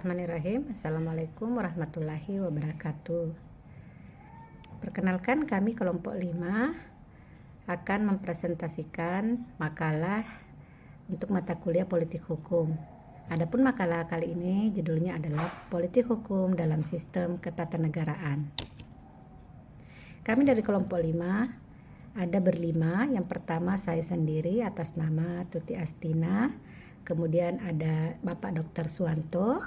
Bismillahirrahmanirrahim. Assalamualaikum warahmatullahi wabarakatuh. Perkenalkan, kami kelompok 5 akan mempresentasikan makalah untuk mata kuliah politik hukum. Adapun makalah kali ini judulnya adalah Politik Hukum dalam Sistem Ketatanegaraan. Kami dari kelompok 5 ada berlima. Yang pertama saya sendiri atas nama Tuti Astina. Kemudian ada Bapak Dr. Suwanto,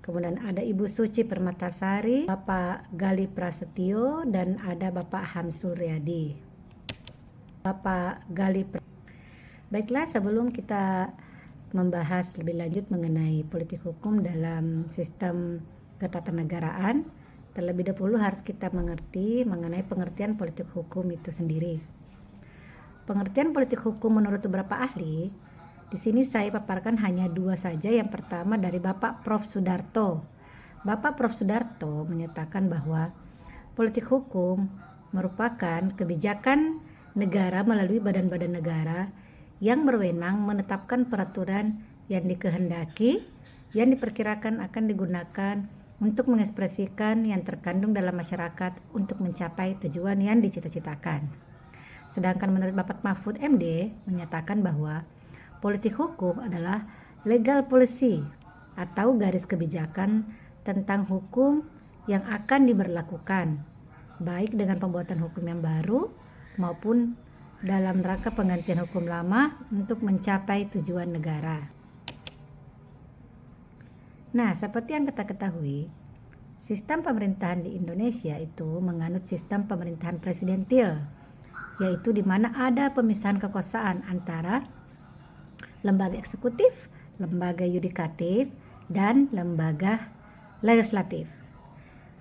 kemudian ada Ibu Suci Permatasari, Bapak Gali Prasetyo, dan ada Bapak Hamsul Riyadi. Baiklah, sebelum kita membahas lebih lanjut mengenai politik hukum dalam sistem ketatanegaraan, terlebih dahulu harus kita mengerti mengenai pengertian politik hukum itu sendiri. Pengertian politik hukum menurut beberapa ahli, di sini saya paparkan hanya 2 saja. Yang pertama dari Bapak Prof. Sudarto. Bapak Prof. Sudarto menyatakan bahwa politik hukum merupakan kebijakan negara melalui badan-badan negara yang berwenang menetapkan peraturan yang dikehendaki, yang diperkirakan akan digunakan untuk mengekspresikan yang terkandung dalam masyarakat untuk mencapai tujuan yang dicita-citakan. Sedangkan menurut Bapak Mahfud MD menyatakan bahwa politik hukum adalah legal policy atau garis kebijakan tentang hukum yang akan diberlakukan, baik dengan pembuatan hukum yang baru maupun dalam rangka penggantian hukum lama untuk mencapai tujuan negara. Nah, seperti yang kita ketahui, sistem pemerintahan di Indonesia itu menganut sistem pemerintahan presidentil, yaitu di mana ada pemisahan kekuasaan antara lembaga eksekutif, lembaga yudikatif, dan lembaga legislatif.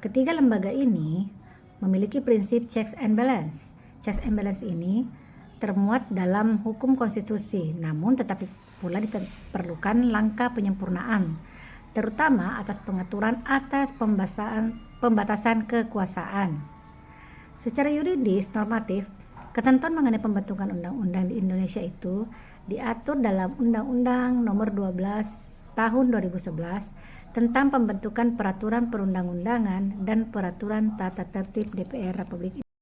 Ketiga lembaga ini memiliki prinsip checks and balance. Checks and balance ini termuat dalam hukum konstitusi, namun tetapi pula diperlukan langkah penyempurnaan, terutama atas pengaturan atas pembatasan kekuasaan. Secara yuridis normatif, ketentuan mengenai pembentukan undang-undang di Indonesia itu diatur dalam Undang-Undang Nomor 12 Tahun 2011 tentang pembentukan peraturan perundang-undangan dan peraturan tata tertib DPR Republik Indonesia.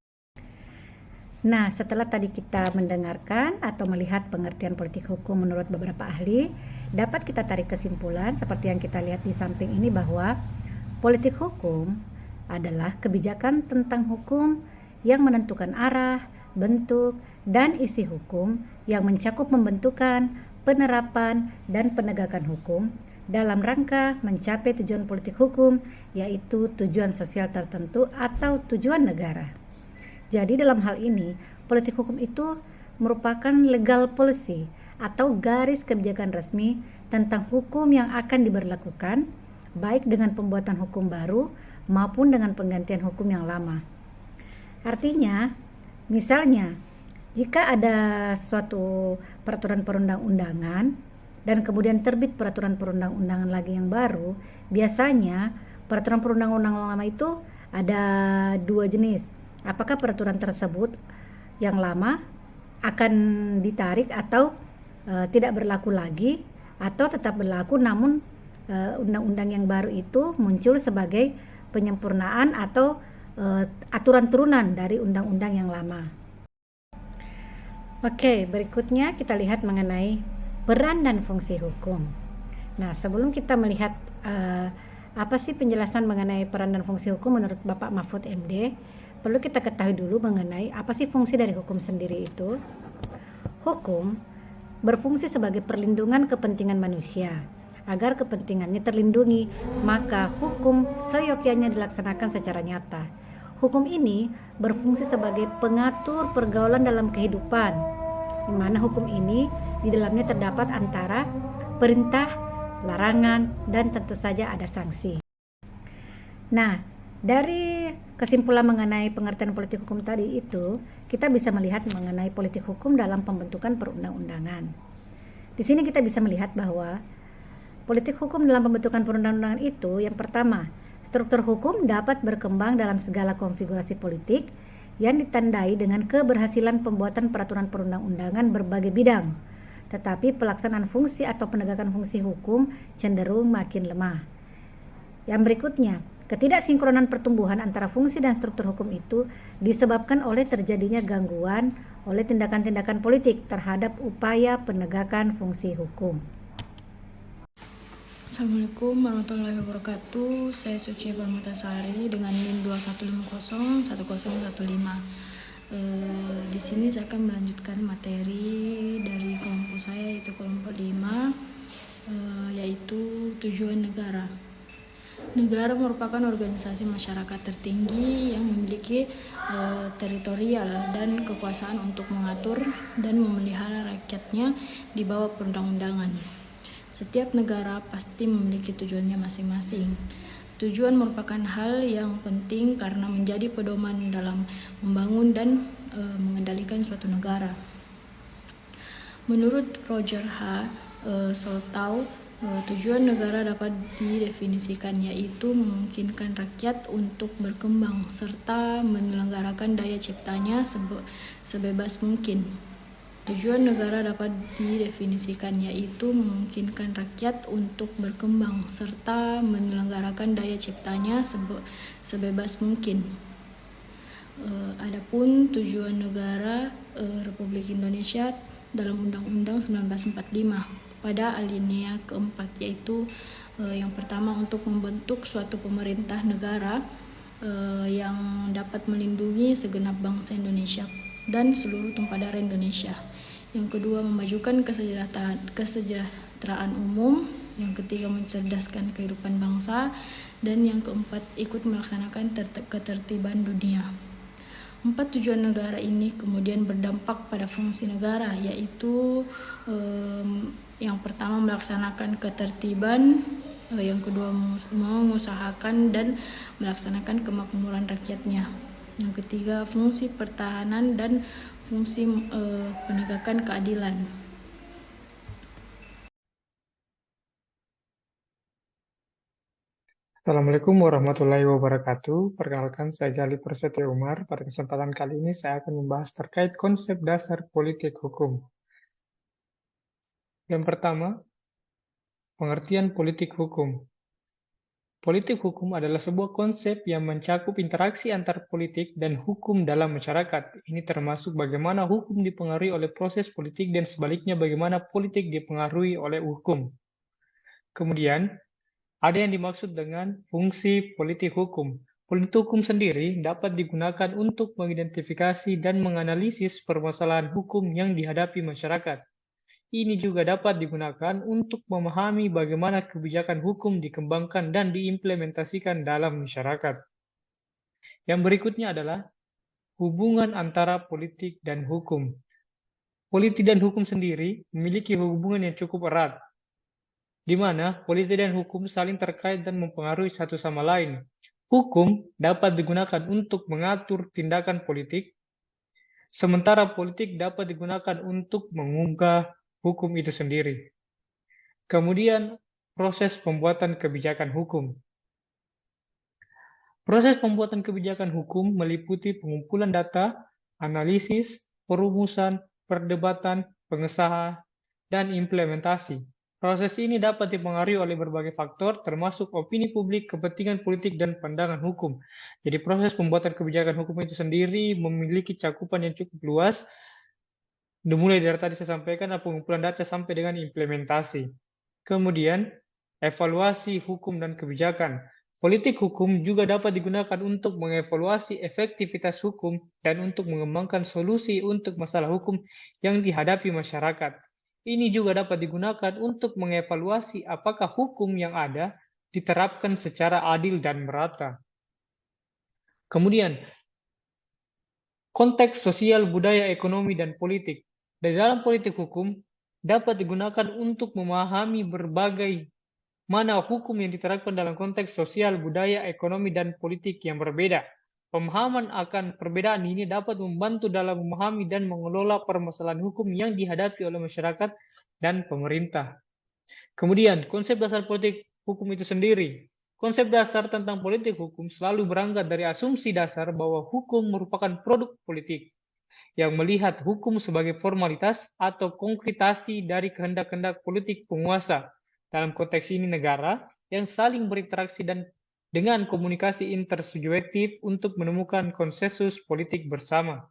Nah, setelah tadi kita mendengarkan atau melihat pengertian politik hukum menurut beberapa ahli, dapat kita tarik kesimpulan seperti yang kita lihat di samping ini bahwa politik hukum adalah kebijakan tentang hukum yang menentukan arah, bentuk, dan isi hukum yang mencakup pembentukan, penerapan, dan penegakan hukum dalam rangka mencapai tujuan politik hukum, yaitu tujuan sosial tertentu atau tujuan negara. Jadi dalam hal ini, politik hukum itu merupakan legal policy atau garis kebijakan resmi tentang hukum yang akan diberlakukan, baik dengan pembuatan hukum baru maupun dengan penggantian hukum yang lama. Artinya, misalnya, jika ada suatu peraturan perundang-undangan dan kemudian terbit peraturan perundang-undangan lagi yang baru, biasanya peraturan perundang-undangan lama itu ada 2 jenis. Apakah peraturan tersebut yang lama akan ditarik atau tidak berlaku lagi, atau tetap berlaku namun undang-undang yang baru itu muncul sebagai penyempurnaan atau aturan turunan dari undang-undang yang lama. Oke, berikutnya kita lihat mengenai peran dan fungsi hukum. Nah, sebelum kita melihat apa sih penjelasan mengenai peran dan fungsi hukum menurut Bapak Mahfud MD, perlu kita ketahui dulu mengenai apa sih fungsi dari hukum sendiri itu. Hukum berfungsi sebagai perlindungan kepentingan manusia. Agar kepentingannya terlindungi, maka hukum seyogyanya dilaksanakan secara nyata. Hukum ini berfungsi sebagai pengatur pergaulan dalam kehidupan, di mana hukum ini di dalamnya terdapat antara perintah, larangan, dan tentu saja ada sanksi. Nah, dari kesimpulan mengenai pengertian politik hukum tadi itu, kita bisa melihat mengenai politik hukum dalam pembentukan perundang-undangan. Di sini kita bisa melihat bahwa politik hukum dalam pembentukan perundang-undangan itu, yang pertama, struktur hukum dapat berkembang dalam segala konfigurasi politik yang ditandai dengan keberhasilan pembuatan peraturan perundang-undangan berbagai bidang, tetapi pelaksanaan fungsi atau penegakan fungsi hukum cenderung makin lemah. Yang berikutnya, ketidaksinkronan pertumbuhan antara fungsi dan struktur hukum itu disebabkan oleh terjadinya gangguan oleh tindakan-tindakan politik terhadap upaya penegakan fungsi hukum. Assalamualaikum warahmatullahi wabarakatuh. Saya Suci Permatasari dengan NIM 21501015. Di sini saya akan melanjutkan materi dari kelompok saya, yaitu kelompok 5, yaitu tujuan negara. Negara merupakan organisasi masyarakat tertinggi yang memiliki teritorial dan kekuasaan untuk mengatur dan memelihara rakyatnya di bawah perundang-undangan. Setiap negara pasti memiliki tujuannya masing-masing. Tujuan merupakan hal yang penting karena menjadi pedoman dalam membangun dan mengendalikan suatu negara. Menurut Roger H. Soltau, tujuan negara dapat didefinisikan yaitu memungkinkan rakyat untuk berkembang serta menyelenggarakan daya ciptanya sebebas mungkin. Tujuan negara dapat didefinisikan yaitu memungkinkan rakyat untuk berkembang serta menyelenggarakan daya ciptanya sebebas mungkin. Adapun tujuan negara Republik Indonesia dalam Undang-Undang 1945 pada alinea keempat, yaitu yang pertama untuk membentuk suatu pemerintah negara yang dapat melindungi segenap bangsa Indonesia dan seluruh tumpah darah Indonesia. Yang kedua, memajukan kesejahteraan umum. Yang ketiga, mencerdaskan kehidupan bangsa. Dan yang keempat, ikut melaksanakan ketertiban dunia. 4 tujuan negara ini kemudian berdampak pada fungsi negara, yaitu yang pertama melaksanakan ketertiban, yang kedua mengusahakan dan melaksanakan kemakmuran rakyatnya, yang ketiga fungsi pertahanan dan fungsi penegakan keadilan. Assalamualaikum warahmatullahi wabarakatuh. Perkenalkan, saya Gali Prasetyo Umar. Pada kesempatan kali ini saya akan membahas terkait konsep dasar politik hukum. Yang pertama, pengertian politik hukum. Politik hukum adalah sebuah konsep yang mencakup interaksi antar politik dan hukum dalam masyarakat. Ini termasuk bagaimana hukum dipengaruhi oleh proses politik dan sebaliknya bagaimana politik dipengaruhi oleh hukum. Kemudian, ada yang dimaksud dengan fungsi politik hukum. Politik hukum sendiri dapat digunakan untuk mengidentifikasi dan menganalisis permasalahan hukum yang dihadapi masyarakat. Ini juga dapat digunakan untuk memahami bagaimana kebijakan hukum dikembangkan dan diimplementasikan dalam masyarakat. Yang berikutnya adalah hubungan antara politik dan hukum. Politik dan hukum sendiri memiliki hubungan yang cukup erat, di mana politik dan hukum saling terkait dan mempengaruhi satu sama lain. Hukum dapat digunakan untuk mengatur tindakan politik, sementara politik dapat digunakan untuk mengubah hukum itu sendiri. Kemudian, proses pembuatan kebijakan hukum. Proses pembuatan kebijakan hukum meliputi pengumpulan data, analisis, perumusan, perdebatan, pengesahan, dan implementasi. Proses ini dapat dipengaruhi oleh berbagai faktor, termasuk opini publik, kepentingan politik, dan pandangan hukum. Jadi proses pembuatan kebijakan hukum itu sendiri memiliki cakupan yang cukup luas, dimulai dari tadi saya sampaikan pengumpulan data sampai dengan implementasi. Kemudian, evaluasi hukum dan kebijakan. Politik hukum juga dapat digunakan untuk mengevaluasi efektivitas hukum dan untuk mengembangkan solusi untuk masalah hukum yang dihadapi masyarakat. Ini juga dapat digunakan untuk mengevaluasi apakah hukum yang ada diterapkan secara adil dan merata. Kemudian, konteks sosial, budaya, ekonomi, dan politik. Di dalam politik hukum dapat digunakan untuk memahami berbagai mana hukum yang diterapkan dalam konteks sosial, budaya, ekonomi, dan politik yang berbeda. Pemahaman akan perbedaan ini dapat membantu dalam memahami dan mengelola permasalahan hukum yang dihadapi oleh masyarakat dan pemerintah. Kemudian, konsep dasar politik hukum itu sendiri. Konsep dasar tentang politik hukum selalu berangkat dari asumsi dasar bahwa hukum merupakan produk politik yang melihat hukum sebagai formalitas atau konkretasi dari kehendak-kehendak politik penguasa, dalam konteks ini negara, yang saling berinteraksi dan dengan komunikasi intersubjektif untuk menemukan konsensus politik bersama.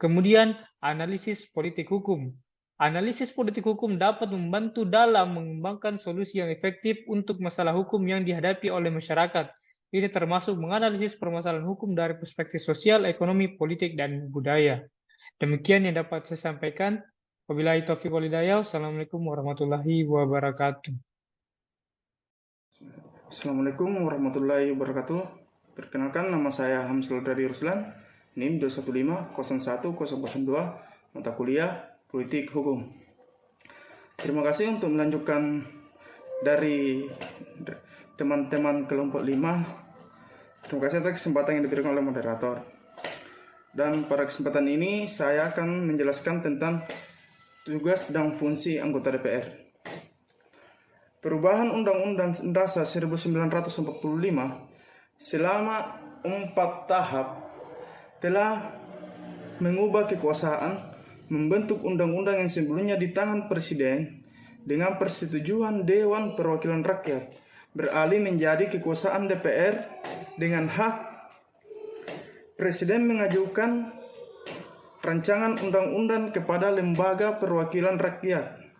Kemudian, analisis politik hukum. Analisis politik hukum dapat membantu dalam mengembangkan solusi yang efektif untuk masalah hukum yang dihadapi oleh masyarakat. Ini termasuk menganalisis permasalahan hukum dari perspektif sosial, ekonomi, politik, dan budaya. Demikian yang dapat saya sampaikan. Wabillahi taufiq wal hidayah. Assalamualaikum warahmatullahi wabarakatuh. Assalamualaikum warahmatullahi wabarakatuh. Perkenalkan, nama saya Hamsul dari Ruslan, NIM 2150102, mata kuliah Politik Hukum. Terima kasih untuk melanjutkan dari teman-teman kelompok 5. Terima kasih atas kesempatan yang diberikan oleh moderator. Dan pada kesempatan ini saya akan menjelaskan tentang tugas dan fungsi anggota DPR. Perubahan Undang-Undang Dasar 1945 selama 4 tahap telah mengubah kekuasaan, membentuk undang-undang yang sebelumnya di tangan Presiden dengan persetujuan Dewan Perwakilan Rakyat, beralih menjadi kekuasaan DPR dengan hak Presiden mengajukan rancangan undang-undang kepada Lembaga Perwakilan Rakyat.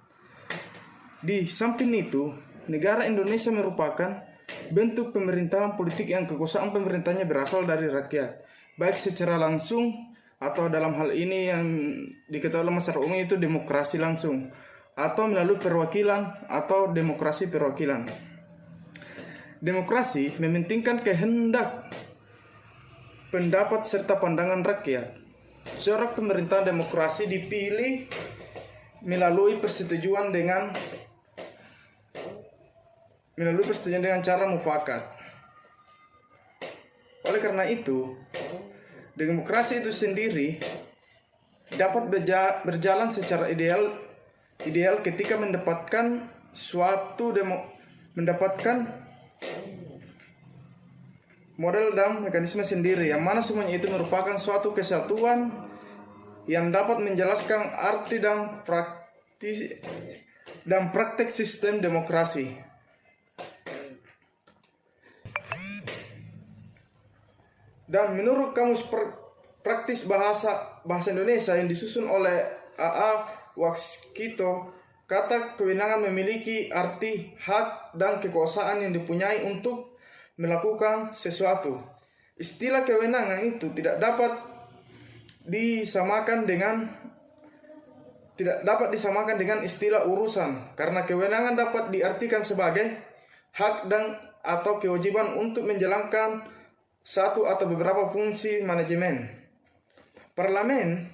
Di samping itu, negara Indonesia merupakan bentuk pemerintahan politik yang kekuasaan pemerintahnya berasal dari rakyat, baik secara langsung atau dalam hal ini yang diketahui oleh masyarakat umum itu demokrasi langsung, atau melalui perwakilan atau demokrasi perwakilan. Demokrasi mementingkan kehendak, pendapat serta pandangan rakyat. Seorang pemerintahan demokrasi dipilih melalui persetujuan dengan cara mufakat. Oleh karena itu, demokrasi itu sendiri dapat berjalan secara ideal ketika mendapatkan model dan mekanisme sendiri, yang mana semuanya itu merupakan suatu kesatuan yang dapat menjelaskan arti dan praktek sistem demokrasi. Dan menurut Kamus Praktis Bahasa Indonesia yang disusun oleh A.A. Waskito, kata kewenangan memiliki arti hak dan kekuasaan yang dipunyai untuk melakukan sesuatu. Istilah kewenangan itu tidak dapat disamakan dengan istilah urusan, karena kewenangan dapat diartikan sebagai hak dan atau kewajiban untuk menjalankan satu atau beberapa fungsi manajemen. Parlemen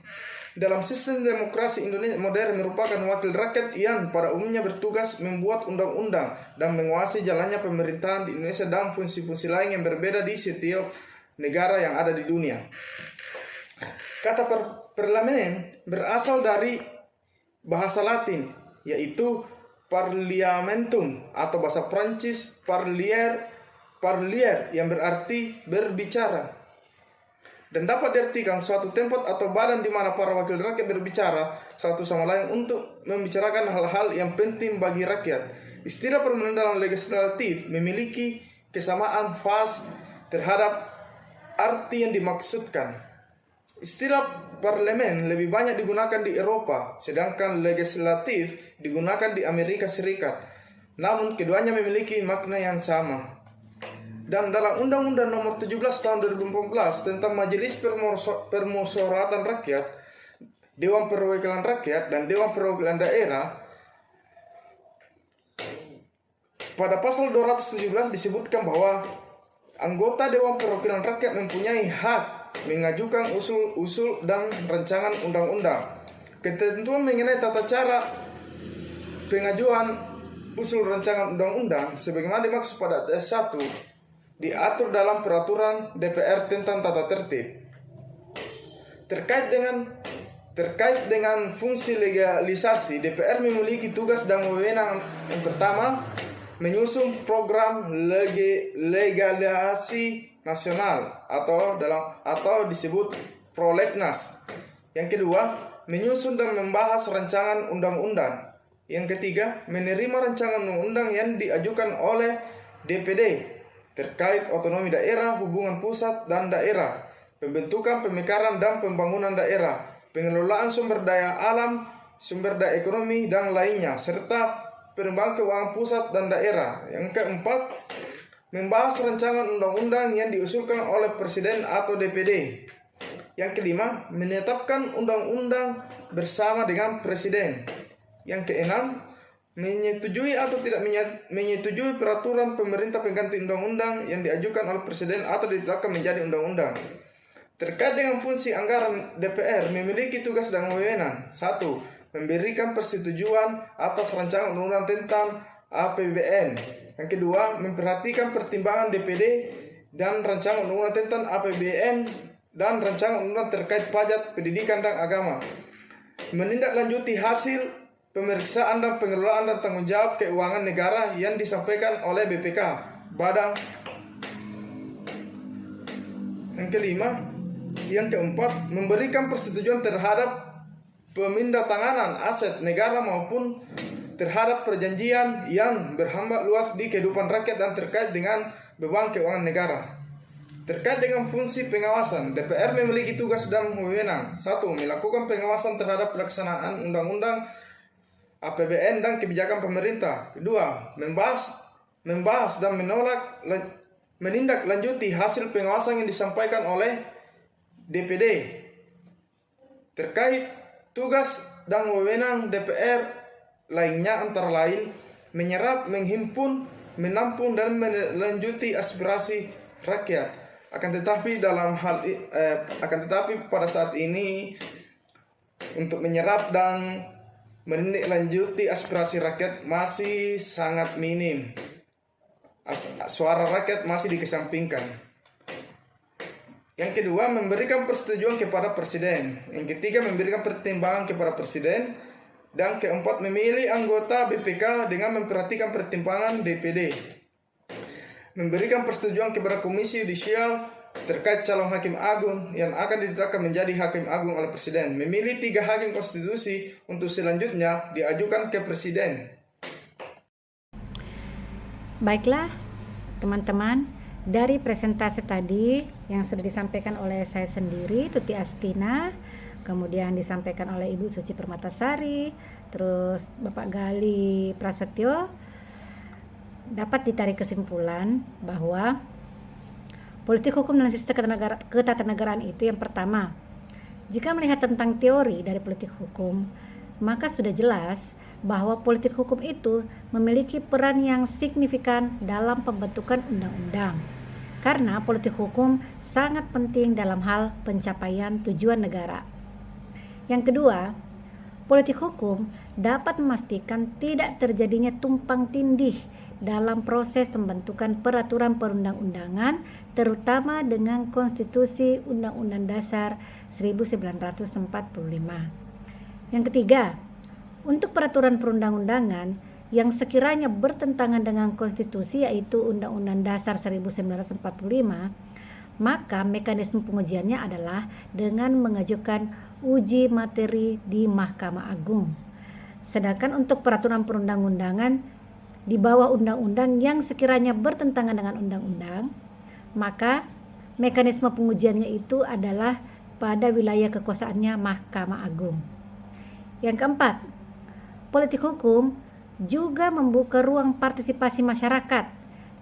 dalam sistem demokrasi Indonesia modern merupakan wakil rakyat yang pada umumnya bertugas membuat undang-undang dan menguasai jalannya pemerintahan di Indonesia dan fungsi-fungsi lain yang berbeda di setiap negara yang ada di dunia. Kata parlemen berasal dari bahasa Latin, yaitu parliamentum, atau bahasa Prancis parlier yang berarti berbicara, dan dapat diartikan suatu tempat atau badan di mana para wakil rakyat berbicara satu sama lain untuk membicarakan hal-hal yang penting bagi rakyat. Istilah parlemen dalam legislatif memiliki kesamaan fase terhadap arti yang dimaksudkan. Istilah parlemen lebih banyak digunakan di Eropa, sedangkan legislatif digunakan di Amerika Serikat. Namun keduanya memiliki makna yang sama. Dan dalam Undang-Undang Nomor 17 Tahun 2014 tentang Majelis Permusyawaratan Rakyat, Dewan Perwakilan Rakyat, dan Dewan Perwakilan Daerah, pada pasal 217 disebutkan bahwa anggota Dewan Perwakilan Rakyat mempunyai hak mengajukan usul dan rancangan undang-undang. Ketentuan mengenai tata cara pengajuan usul rancangan undang-undang sebagaimana dimaksud pada ayat 1 diatur dalam peraturan DPR tentang tata tertib. Terkait dengan fungsi legalisasi, DPR memiliki tugas dan wewenang yang pertama, menyusun program legalisasi nasional atau disebut prolegnas. Yang kedua, menyusun dan membahas rancangan undang-undang. Yang ketiga, menerima rancangan undang-undang yang diajukan oleh DPD terkait otonomi daerah, hubungan pusat dan daerah, pembentukan, pemekaran, dan pembangunan daerah, pengelolaan sumber daya alam, sumber daya ekonomi, dan lainnya, serta pengembangan keuangan pusat dan daerah. Yang keempat, membahas rancangan undang-undang yang diusulkan oleh Presiden atau DPD. Yang kelima, menetapkan undang-undang bersama dengan Presiden. Yang keenam, menyetujui atau tidak menyetujui peraturan pemerintah pengganti undang-undang yang diajukan oleh Presiden atau ditetapkan menjadi undang-undang. Terkait dengan fungsi anggaran, DPR memiliki tugas dan wewenang. 1. Memberikan persetujuan atas rancangan undang-undang tentang APBN. Yang kedua, memperhatikan pertimbangan DPD dan rancangan undang-undang tentang APBN dan rancangan undang-undang terkait pajak, pendidikan, dan agama. Menindaklanjuti hasil pemeriksaan dan pengelolaan dan tanggung jawab keuangan negara yang disampaikan oleh BPK, Badan. Yang keempat, memberikan persetujuan terhadap pemindahantanganan aset negara maupun terhadap perjanjian yang berhambat luas di kehidupan rakyat dan terkait dengan beban keuangan negara. Terkait dengan fungsi pengawasan, DPR memiliki tugas dan wewenang. 1. Melakukan pengawasan terhadap pelaksanaan undang-undang APBN dan kebijakan pemerintah. 2. Membahas dan menindaklanjuti hasil pengawasan yang disampaikan oleh DPD. Terkait tugas dan wewenang DPR lainnya antara lain menyerap, menghimpun, menampung, dan melanjuti aspirasi rakyat. Akan tetapi pada saat ini untuk menyerap dan menindaklanjuti aspirasi rakyat masih sangat minim. Suara rakyat masih dikesampingkan. Yang kedua, memberikan persetujuan kepada Presiden. Yang ketiga, memberikan pertimbangan kepada Presiden. Dan keempat, memilih anggota BPK dengan memperhatikan pertimbangan DPD. Memberikan persetujuan kepada Komisi Yudisial terkait calon hakim agung yang akan ditetapkan menjadi hakim agung oleh Presiden. Memilih 3 hakim konstitusi untuk selanjutnya diajukan ke Presiden. Baiklah, teman-teman, dari presentasi tadi yang sudah disampaikan oleh saya sendiri, Tuti Astina, kemudian disampaikan oleh Ibu Suci Permatasari, terus Bapak Gali Prasetyo, dapat ditarik kesimpulan bahwa politik hukum dalam sistem ketatanegaraan itu yang pertama, jika melihat tentang teori dari politik hukum, maka sudah jelas bahwa politik hukum itu memiliki peran yang signifikan dalam pembentukan undang-undang. Karena politik hukum sangat penting dalam hal pencapaian tujuan negara. Yang kedua, politik hukum dapat memastikan tidak terjadinya tumpang tindih dalam proses pembentukan peraturan perundang-undangan, terutama dengan Konstitusi Undang-Undang Dasar 1945. Yang ketiga, untuk peraturan perundang-undangan yang sekiranya bertentangan dengan konstitusi, yaitu Undang-Undang Dasar 1945, maka mekanisme pengujiannya adalah dengan mengajukan uji materi di Mahkamah Agung. Sedangkan untuk peraturan perundang-undangan di bawah undang-undang yang sekiranya bertentangan dengan undang-undang, maka mekanisme pengujiannya itu adalah pada wilayah kekuasaannya Mahkamah Agung. Yang keempat, politik hukum juga membuka ruang partisipasi masyarakat.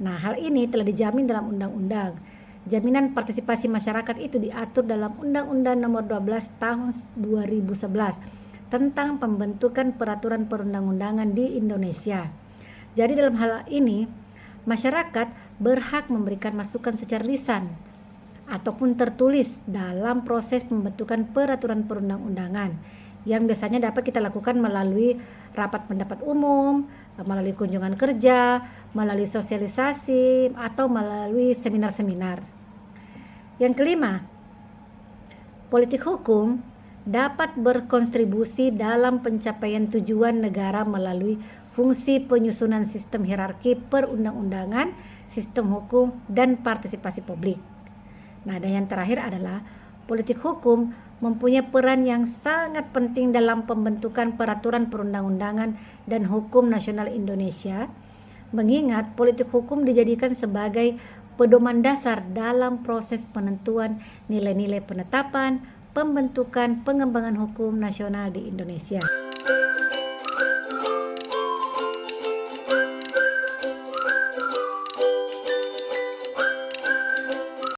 Nah, hal ini telah dijamin dalam undang-undang. Jaminan partisipasi masyarakat itu diatur dalam Undang-Undang Nomor 12 Tahun 2011 tentang pembentukan peraturan perundang-undangan di Indonesia. Jadi dalam hal ini, masyarakat berhak memberikan masukan secara lisan ataupun tertulis dalam proses pembentukan peraturan perundang-undangan yang biasanya dapat kita lakukan melalui rapat pendapat umum, melalui kunjungan kerja, melalui sosialisasi, atau melalui seminar-seminar. Yang kelima, politik hukum dapat berkontribusi dalam pencapaian tujuan negara melalui fungsi penyusunan sistem hierarki perundang-undangan, sistem hukum, dan partisipasi publik. Nah, dan yang terakhir adalah politik hukum mempunyai peran yang sangat penting dalam pembentukan peraturan perundang-undangan dan hukum nasional Indonesia, mengingat politik hukum dijadikan sebagai pedoman dasar dalam proses penentuan nilai-nilai penetapan, pembentukan, pengembangan hukum nasional di Indonesia.